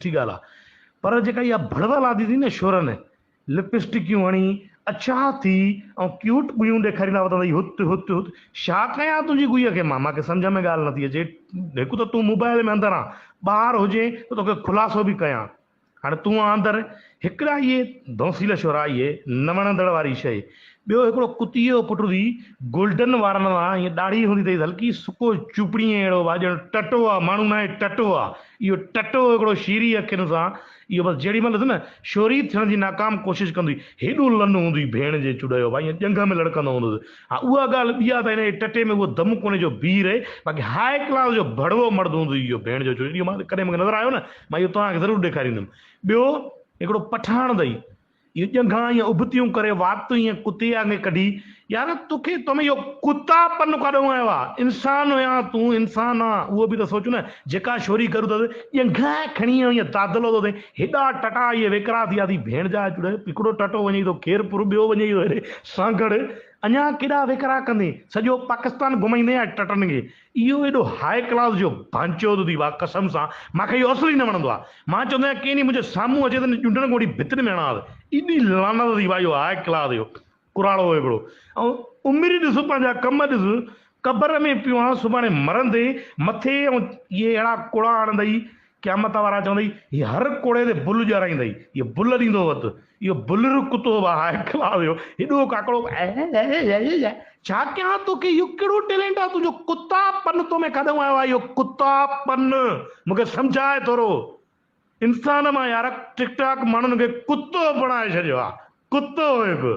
सुठी ॻाल्हि आहे। पर जेका इहा भड़वल आदि थी न शोरनि, लिपस्टिकियूं हणी अछा थी ऐं क्यूट गुइयूं ॾेखारींदा वठंदा हुत हुत हुत। छा कयां तुंहिंजी गुईअ खे मां, मूंखे सम्झ में ॻाल्हि नथी अचे। हिकु त तूं मोबाइल में अंदरि आहे, ॿाहिरि हुजे त तोखे खुलासो बि कयां। हाणे तूं आहे अंदरि, हिकिड़ा इहे धौंसील शोरा, इहे न वणंदड़ वारी शइ। ॿियो हिकिड़ो कुतीअ जो पुटु थी गोल्डन वारनि वां हीअं ॾाढ़ी हूंदी अथई हल्की सुको चुपड़ी अहिड़ो ॼण टटो आहे, माण्हू न आहे टटो आहे इहो, टटो हिकिड़ो शीरी अखियुनि सां। इहो बसि जेॾी महिल न शोरी थियण जी नाकाम कोशिशि कंदी, हेॾो लनु हूंदी भेण जे चुॾायो भाई, ईअं ॼंघ में लड़कंदो हूंदुसि। हा उहा ॻाल्हि ॿिया त हिन टटे में उहो दम कोन्हे जो बीह रहे। बाक़ी हाई क्लास जो भड़वो मर्द हूंदो इहो भेण जो चुॾो। इहो मां कॾहिं मूंखे नज़र आयो न, मां इहो तव्हांखे ज़रूरु ॾेखारींदुमि। ॿियो हिकिड़ो पठाण अथई, इहो ॼंघां ईअं उबतियूं करे, वात ईअं कुते वांगुरु कढी। यार तोखे तोमें इहो कुतापन काॾों आयो आहे? इंसान हुया तूं, इंसान आहे उहो बि त सोच न। जेका छोरी करूं अथसि ॼंघां खणी ईअं दादलो थो थिए, हेॾा टटा इहे वेकरा थी विया थी भेण जा चुड़। हिकिड़ो टटो वञे थो खेरपुर, ॿियो वञे थो हेॾे सागड़, अञा केॾा वेकरा कंदे, सॼो पाकिस्तान घुमाईंदे आहे टटनि खे। इहो एॾो हाई क्लास जो भांचो थी वाह कसम सां। मूंखे इहो असली न वणंदो आहे। मां चवंदो आहियां कंहिं ॾींहुं मुंहिंजे साम्हूं अचे त चुंडण कोड़ी भितर में हणां। एॾी लानत थी वाह इहो हाई क्लास जो कुराड़ो हिकिड़ो। ऐं उमिरि ॾिस, पंहिंजा कम ॾिस, क़बर में पियो आहे, सुभाणे मरंदे मथे। ऐं इहे अहिड़ा कोड़ा हणंदई क़यामत वारा, चवंदई हीअ हर कोड़े ते बुल ॼाराईंदई, इहो बुल ॾींदो वक़्तु। इहो बुलर कुतो आहे क्लास जो, हेॾो काकड़ो। छा कयां तोखे? इहो कहिड़ो टैलेंट आहे तुंहिंजो? कुतापन तो में काॾों आयो आहे इहो कुतापन? मूंखे सम्झाए थोरो। इंसान मां यार टिकटॉक माण्हुनि खे कुतो बणाए छॾियो आहे, कुतो हिकु।